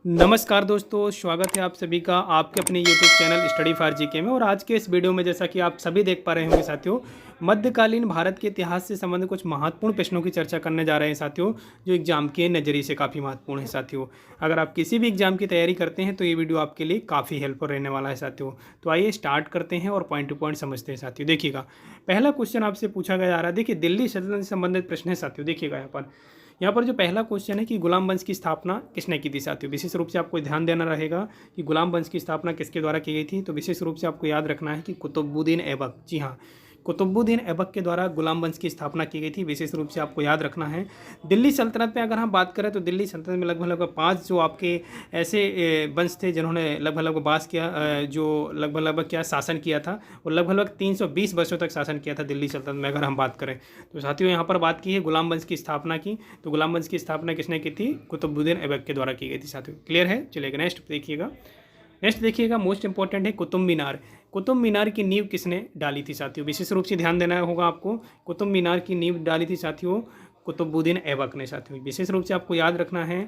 नमस्कार दोस्तों, स्वागत है आप सभी का आपके अपने YouTube channel study for GK में। और आज के इस वीडियो में जैसा कि आप सभी देख पा रहे होंगे साथियों, मध्यकालीन भारत के इतिहास से संबंधित कुछ महत्वपूर्ण प्रश्नों की चर्चा करने जा रहे हैं साथियों, जो एग्जाम के नज़रिए से काफ़ी महत्वपूर्ण है साथियों। अगर आप किसी भी एग्जाम की तैयारी करते हैं तो ये वीडियो आपके लिए काफ़ी हेल्पफुल रहने वाला है साथियों। तो आइए स्टार्ट करते हैं और पॉइंट टू पॉइंट समझते हैं साथियों। देखिएगा, पहला क्वेश्चन आपसे पूछा गया जा रहा है। देखिए, दिल्ली सल्तनत से संबंधित प्रश्न है साथियों। देखिएगा यहाँ पर जो पहला क्वेश्चन है कि गुलाम वंश की स्थापना किसने की थी साथियों। विशेष रूप से आपको ध्यान देना रहेगा कि गुलाम वंश की स्थापना किसके द्वारा की गई थी। तो विशेष रूप से आपको याद रखना है कि कुतुबुद्दीन ऐबक, जी हाँ, कुतुबुद्दीन ऐबक के द्वारा गुलाम वंश की स्थापना की गई थी। विशेष रूप से आपको याद रखना है। दिल्ली सल्तनत में अगर हम बात करें तो दिल्ली सल्तनत में लगभग 5 जो आपके ऐसे वंश थे जिन्होंने लगभग बास किया, जो लगभग क्या शासन किया था, और लगभग 320 वर्षों तक शासन किया था दिल्ली सल्तनत में अगर हम बात करें तो साथियों। यहाँ पर बात की है गुलाम वंश की स्थापना की, तो गुलाम वंश की स्थापना किसने की थी? कुतुबुद्दीन ऐबक के द्वारा की गई थी साथियों। क्लियर है? चलिएगा नेक्स्ट देखिएगा। नेक्स्ट देखिएगा, मोस्ट इंपॉर्टेंट है कुतुब मीनार। कुतुब मीनार की नींव किसने डाली थी साथियों? विशेष रूप से ध्यान देना होगा आपको। कुतुब मीनार की नींव डाली थी साथियों कुतुबुद्दीन ऐबक ने साथियों। विशेष रूप से आपको याद रखना है।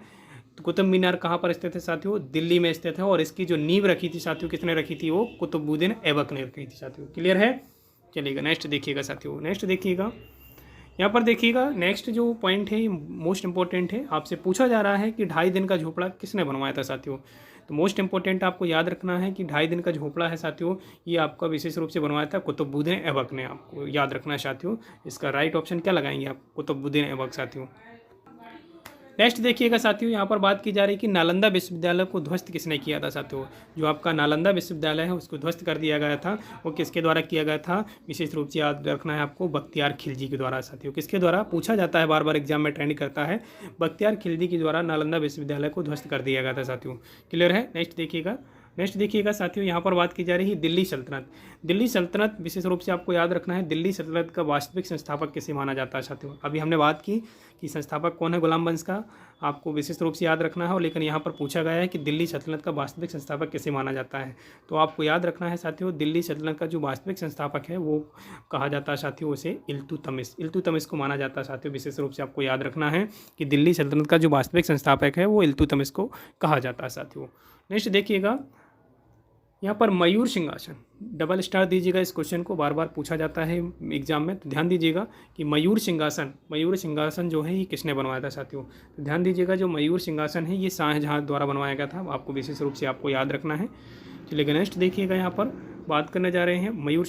तो कुतुब मीनार कहाँ पर स्थित है साथियों? दिल्ली में स्थित है। और इसकी जो नींव रखी थी साथियों किसने रखी थी? वो कुतुबुद्दीन ऐबक ने रखी थी साथियों। क्लियर है? चलिएगा नेक्स्ट देखिएगा साथियों। नेक्स्ट देखिएगा, यहाँ पर देखिएगा, नेक्स्ट जो पॉइंट है मोस्ट इंपॉर्टेंट है। आपसे पूछा जा रहा है कि 2.5 दिन का झोपड़ा किसने बनवाया था साथियों। तो मोस्ट इंपॉर्टेंट आपको याद रखना है कि 2.5 दिन का झोपड़ा है साथियों, ये आपका विशेष रूप से बनवाया था कुतुबुद्दीन ऐबक ने। आपको याद रखना है साथियों। इसका राइट ऑप्शन क्या लगाएंगे आप? कुतुबुद्दीन ऐबक साथियों। नेक्स्ट देखिएगा साथियों, यहाँ पर बात की जा रही है कि नालंदा विश्वविद्यालय को ध्वस्त किसने किया था साथियों। जो आपका नालंदा विश्वविद्यालय है उसको ध्वस्त कर दिया गया था, वो किसके द्वारा किया गया था? विशेष रूप से याद रखना है आपको, बख्तियार खिलजी के द्वारा साथियों। किसके द्वारा? पूछा जाता है, बार बार एग्जाम में ट्रेंड करता है। बख्तियार खिलजी के द्वारा नालंदा विश्वविद्यालय को ध्वस्त कर दिया गया था साथियों। क्लियर है? नेक्स्ट देखिएगा। नेक्स्ट देखिएगा साथियों, यहाँ पर बात की जा रही है दिल्ली सल्तनत। दिल्ली सल्तनत विशेष रूप से आपको याद रखना है, दिल्ली सल्तनत का वास्तविक संस्थापक किसे माना जाता है साथियों। अभी हमने बात की कि संस्थापक कौन है गुलाम वंश का, आपको विशेष रूप से याद रखना है। और लेकिन यहाँ पर पूछा गया है कि दिल्ली सल्तनत का वास्तविक संस्थापक किसे माना जाता है। तो आपको याद रखना है साथियों, दिल्ली सल्तनत का जो वास्तविक संस्थापक है वो कहा जाता है साथियों, उसे इल्तुतमिश को माना जाता है साथियों। विशेष रूप से आपको याद रखना है कि दिल्ली सल्तनत का जो वास्तविक संस्थापक है वो इल्तुतमिश को कहा जाता है साथियों। नेक्स्ट देखिएगा, यहाँ पर मयूर सिंहासन, डबल स्टार दीजिएगा, इस क्वेश्चन को बार बार पूछा जाता है एग्जाम में। तो ध्यान दीजिएगा कि मयूर सिंहासन जो है ये किसने बनवाया था साथियों। तो ध्यान दीजिएगा, जो मयूर सिंहासन है ये शाहजहाँ द्वारा बनवाया गया था। आपको विशेष रूप से आपको याद रखना है। चलिए नेक्स्ट देखिएगा, यहाँ पर बात करने जा रहे हैं मयूर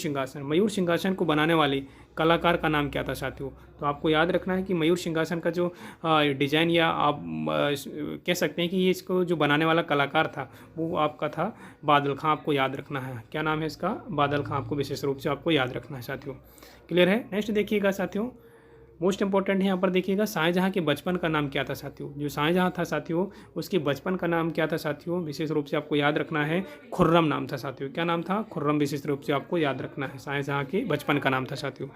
सिंहासन को बनाने वाले कलाकार का नाम क्या था साथियों। तो आपको याद रखना है कि मयूर सिंहासन का जो डिज़ाइन, या आप कह सकते हैं कि ये इसको जो बनाने वाला कलाकार था वो आपका था बादल खां। आपको याद रखना है, क्या नाम है इसका? बादल खां। आपको विशेष रूप से आपको याद रखना है साथियों। क्लियर है? नेक्स्ट देखिएगा साथियों, मोस्ट इंपॉर्टेंट है, यहाँ पर देखिएगा शाहजहाँ के बचपन का नाम क्या था साथियों। जो शाहजहाँ था साथियों उसके बचपन का नाम क्या था साथियों? विशेष रूप से आपको याद रखना है, खुर्रम नाम था साथियों। क्या नाम था? खुर्रम। विशेष रूप से आपको याद रखना है, शाहजहाँ के बचपन का नाम था साथियों।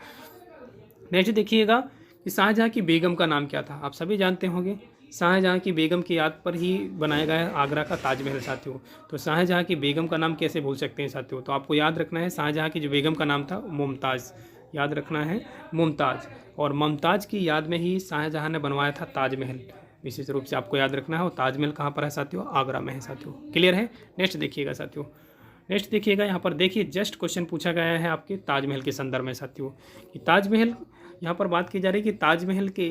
नेक्स्ट देखिएगा कि शाहजहाँ की बेगम का नाम क्या था। आप सभी जानते होंगे, शाहजहाँ की बेगम की याद पर ही बनाया गया है आगरा का ताजमहल साथियों। तो शाहजहाँ की बेगम का नाम कैसे भूल सकते हैं साथियों। तो आपको याद रखना है, शाहजहाँ की जो बेगम का नाम था मुमताज़। याद रखना है, मुमताज़। और मुमताज़ की याद में ही शाहजहाँ ने बनवाया था ताजमहल। विशेष रूप से आपको याद रखना है। और ताजमहल कहाँ पर है साथियों? आगरा में है साथियों। क्लियर है? नेक्स्ट देखिएगा साथियों। नेक्स्ट देखिएगा, यहाँ पर देखिए जस्ट क्वेश्चन पूछा गया है आपके ताजमहल के संदर्भ में साथियों। कि ताजमहल, यहाँ पर बात की जा रही है कि ताजमहल के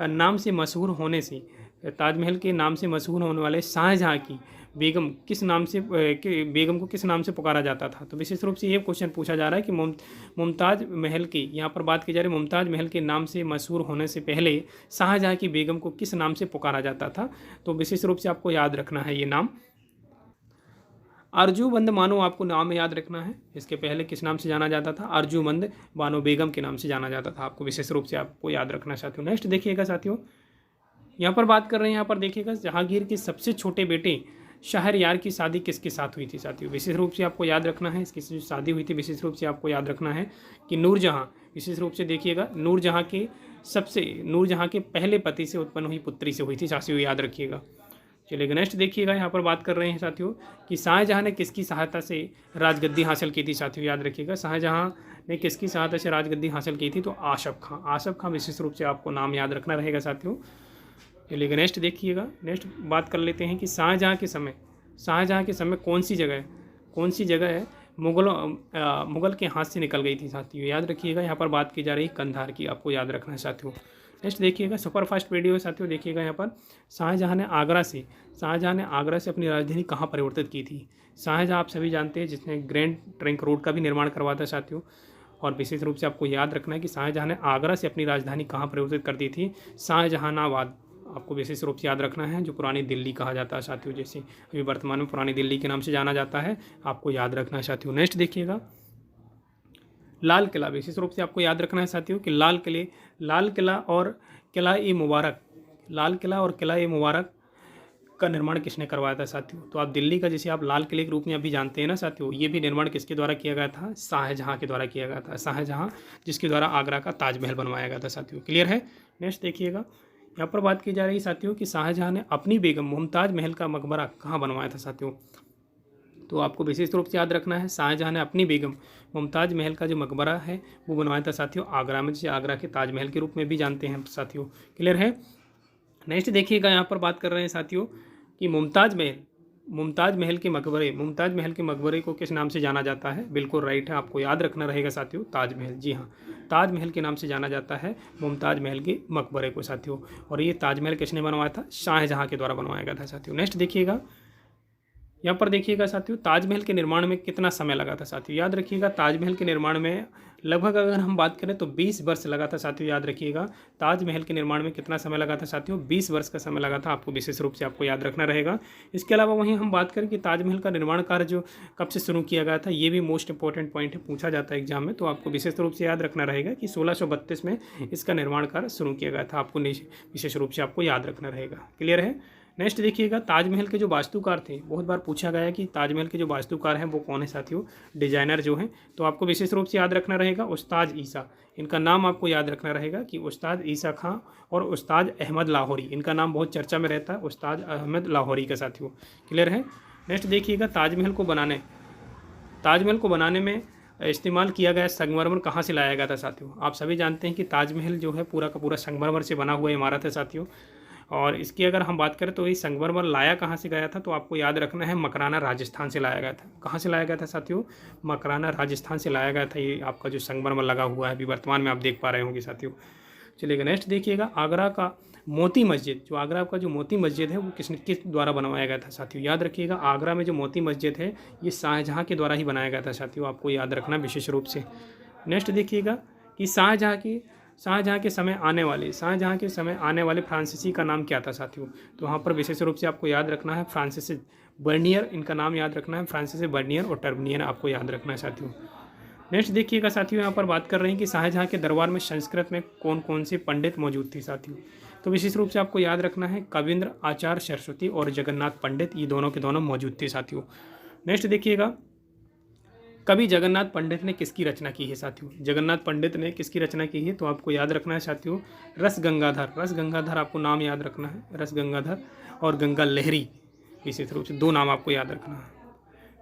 नाम से मशहूर होने से, ताजमहल के नाम से मशहूर होने वाले शाहजहाँ की बेगम किस नाम से, बेगम को किस नाम से पुकारा जाता था। तो विशेष रूप से ये क्वेश्चन पूछा जा रहा है कि मुमताज़ महल की, यहाँ पर बात की जा रही है मुमताज़ महल के नाम से मशहूर होने से पहले शाहजहाँ की बेगम को किस नाम से पुकारा जाता था। तो विशेष रूप से आपको याद रखना है ये नाम, अर्जुमंद बानो। आपको नाम याद रखना है। इसके पहले किस नाम से जाना जाता था? अर्जुमंद बानो बेगम के नाम से जाना जाता था। आपको विशेष रूप से आपको याद रखना साथियों। नेक्स्ट देखिएगा साथियों, यहाँ पर बात कर रहे हैं, यहाँ पर देखिएगा जहांगीर के सबसे छोटे बेटे शहरयार की शादी किसके साथ हुई थी साथियों। विशेष रूप से आपको याद रखना है, इसकी जो शादी हुई थी विशेष रूप से आपको याद रखना है कि नूरजहाँ। विशेष रूप से देखिएगा, नूरजहाँ के पहले पति से उत्पन्न हुई पुत्री से हुई थी साथियों, याद रखिएगा। चलिए नेक्स्ट देखिएगा, यहाँ पर बात कर रहे हैं साथियों कि शाहजहाँ ने किसकी सहायता से राजगद्दी हासिल की थी साथियों। याद रखिएगा, शाहजहाँ ने किसकी सहायता से राजगद्दी हासिल की थी? तो आशफ खां। विशेष रूप से आपको नाम याद रखना रहेगा साथियों। चलिए नेक्स्ट देखिएगा। नेक्स्ट बात कर लेते हैं कि शाहजहाँ के समय कौन सी जगह है मुगल के हाथ से निकल गई थी साथियों। याद रखिएगा, यहाँ पर बात की जा रही है कंधार की, आपको याद रखना है साथियों। नेक्स्ट देखिएगा, सुपर फास्ट वीडियो है साथियों। देखिएगा यहाँ पर शाहजहाँ ने आगरा से अपनी राजधानी कहाँ परिवर्तित की थी। शाहजहाँ आप सभी जानते हैं जिसने ग्रैंड ट्रंक रोड का भी निर्माण करवाया था साथियों। और विशेष रूप से आपको याद रखना है कि शाहजहाँ ने आगरा से अपनी राजधानी कहाँ परिवर्तित कर दी थी, शाहजहानाबाद। आपको विशेष रूप से याद रखना है, जो पुरानी दिल्ली कहा जाता है साथियों, जैसे अभी वर्तमान में पुरानी दिल्ली के नाम से जाना जाता है, आपको याद रखना है साथियों। नेक्स्ट देखिएगा, लाल किला। विशेष रूप से आपको याद रखना है साथियों कि लाल किला और किला ए मुबारक का निर्माण किसने करवाया था साथियों। तो आप दिल्ली का जैसे आप लाल किले के रूप में अभी जानते हैं ना साथियों, ये भी निर्माण किसके द्वारा किया गया था, शाहजहाँ के द्वारा किया गया था। शाहजहाँ जिसके द्वारा आगरा का ताजमहल बनवाया गया था साथियों। क्लियर है। नेक्स्ट देखिएगा, यहाँ पर बात की जा रही है साथियों कि शाहजहाँ ने अपनी बेगम मुमताज़ महल का मकबरा कहाँ बनवाया था साथियों। तो आपको विशेष रूप से याद रखना है, शाहजहाँ ने अपनी बेगम मुमताज़ महल का जो मकबरा है वो बनवाया था साथियों आगरा में, जिसे आगरा के ताजमहल के रूप में भी जानते हैं साथियों। क्लियर है। नेक्स्ट देखिएगा, यहाँ पर बात कर रहे हैं साथियों कि मुमताज़ महल के मकबरे को किस नाम से जाना जाता है। बिल्कुल राइट है, आपको याद रखना रहेगा साथियों, ताजमहल। जी हाँ, ताजमहल के नाम से जाना जाता है मुमताज़ महल के मकबरे को साथियों। और ये ताजमहल किसने बनवाया था, शाहजहाँ के द्वारा बनवाया गया था साथियों। नेक्स्ट देखिएगा, यहाँ पर देखिएगा साथियों, ताजमहल के निर्माण में कितना समय लगा था साथियों। याद रखिएगा, ताजमहल के निर्माण में लगभग अगर हम बात करें तो 20 वर्ष लगा था साथियों। याद रखिएगा, ताजमहल के निर्माण में कितना समय लगा था साथियों, 20 वर्ष का समय लगा था। आपको विशेष रूप से आपको याद रखना रहेगा। इसके अलावा वहीं हम बात करें कि ताजमहल का निर्माण कार्य जो कब से शुरू किया गया था, ये भी मोस्ट इंपॉर्टेंट पॉइंट है, पूछा जाता है एग्जाम में। तो आपको विशेष रूप से याद रखना रहेगा कि 1632 में इसका निर्माण कार्य शुरू किया गया था। आपको विशेष रूप से आपको याद रखना रहेगा। क्लियर है। नेक्स्ट देखिएगा, ताजमहल के जो वास्तुकार थे, बहुत बार पूछा गया है कि ताजमहल के जो वास्तुकार हैं वो कौन है साथियों, डिजाइनर जो हैं। तो आपको विशेष रूप से याद रखना रहेगा उस्ताद ईसा। इनका नाम आपको याद रखना रहेगा कि उस्ताद ईसा खां और उस्ताद अहमद लाहौरी, इनका नाम बहुत चर्चा में रहता है, उस्ताद अहमद लाहौरी का साथियों। क्लियर है। नेक्स्ट देखिएगा, ताजमहल को बनाने में इस्तेमाल किया गया संगमरमर कहाँ से लाया गया था साथियों। आप सभी जानते हैं कि ताजमहल जो है पूरा का पूरा संगमरमर से बना हुआ इमारत है साथियों। और इसकी अगर हम बात करें तो ये संगमरमर लाया कहाँ से गया था, तो आपको याद रखना है मकराना राजस्थान से लाया गया था। कहाँ से लाया गया था साथियों, मकराना राजस्थान से लाया गया था। ये आपका जो संगमरमर लगा हुआ है अभी वर्तमान में आप देख पा रहे होंगे साथियों। चलिएगा नेक्स्ट देखिएगा, आगरा का मोती मस्जिद है वो किस द्वारा बनवाया गया था साथियों। याद रखिएगा, आगरा में जो मोती मस्जिद है ये शाहजहाँ के द्वारा ही बनाया गया था साथियों, आपको याद रखना विशेष रूप से। नेक्स्ट देखिएगा कि शाहजहाँ के समय आने वाले फ्रांसीसी का नाम क्या था साथियों। तो वहाँ पर विशेष रूप से आपको याद रखना है फ्रांसिस बर्नियर, इनका नाम याद रखना है, फ्रांसिस बर्नियर और टर्बनियर आपको याद रखना है साथियों। नेक्स्ट देखिएगा साथियों, यहाँ पर बात कर रहे हैं कि शाहजहाँ के दरबार में संस्कृत में कौन कौन से पंडित मौजूद थे साथियों। तो विशेष रूप से आपको याद रखना है कविंद्र, आचार्य सरस्वती और जगन्नाथ पंडित, ये दोनों के दोनों मौजूद थे साथियों। नेक्स्ट देखिएगा, कवि जगन्नाथ पंडित ने किसकी रचना की है साथियों। जगन्नाथ पंडित ने किसकी रचना की है, तो आपको याद रखना है साथियों रस गंगाधर आपको नाम याद रखना है, रस गंगाधर और गंगा लहरी, विशेष रूप से 2 नाम आपको याद रखना है।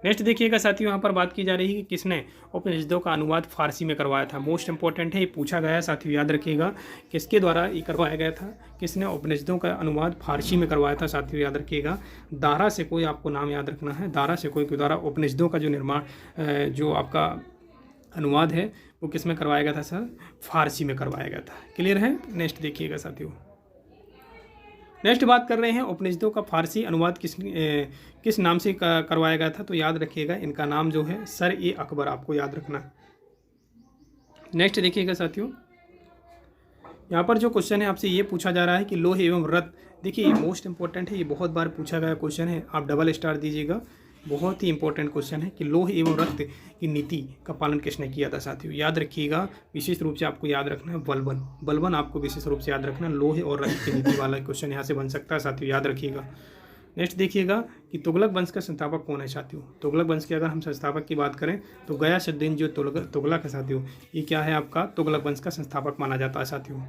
नेक्स्ट देखिएगा साथियों, यहाँ पर बात की जा रही है कि किसने उपनिषदों का अनुवाद फारसी में करवाया था। मोस्ट इंपॉर्टेंट है, ये पूछा गया है साथियों। याद रखिएगा किसके द्वारा ये करवाया गया था, किसने उपनिषदों का अनुवाद फारसी में करवाया था साथियों। याद रखिएगा, दारा सेकोई आपको नाम याद रखना है, दारा सेकोई के द्वारा उपनिषदों का जो निर्माण जो आपका अनुवाद है वो किस में करवाया गया था सर, फारसी में करवाया गया था। क्लियर है। नेक्स्ट देखिएगा साथियों, नेक्स्ट बात कर रहे हैं उपनिषदों का फारसी अनुवाद किस नाम से करवाया गया था। तो याद रखिएगा इनका नाम जो है सर ए अकबर, आपको याद रखना है। नेक्स्ट देखिएगा साथियों, यहाँ पर जो क्वेश्चन है आपसे ये पूछा जा रहा है कि लोह एवं रत्न, देखिए ये मोस्ट इंपॉर्टेंट है, ये बहुत बार पूछा गया क्वेश्चन है, आप डबल स्टार दीजिएगा। बहुत ही इंपॉर्टेंट क्वेश्चन है कि लोह एवं रक्त की नीति का पालन किसने किया था साथियों। याद रखिएगा, विशेष रूप से आपको याद रखना है बलबन आपको विशेष रूप से याद रखना है। लोह और रक्त की नीति वाला क्वेश्चन यहाँ से बन सकता है साथियों, याद रखिएगा। नेक्स्ट देखिएगा कि तुगलक वंश का संस्थापक कौन है साथियों। तुगलक वंश के अगर हम संस्थापक की बात करें तो गयासुद्दीन जो तुगलक है साथियों, ये क्या है आपका तुगलक वंश का संस्थापक माना जाता है साथियों।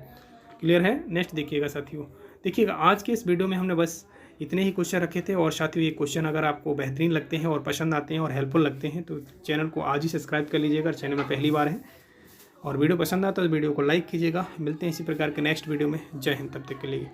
क्लियर है। नेक्स्ट देखिएगा साथियों, देखिएगा आज के इस वीडियो में हमने बस इतने ही क्वेश्चन रखे थे। और साथियों ये क्वेश्चन अगर आपको बेहतरीन लगते हैं और पसंद आते हैं और हेल्पफुल लगते हैं तो चैनल को आज ही सब्सक्राइब कर लीजिएगा, अगर चैनल में पहली बार है। और वीडियो पसंद आता है तो वीडियो को लाइक कीजिएगा। मिलते हैं इसी प्रकार के नेक्स्ट वीडियो में। जय हिंद, तब तक के लिए।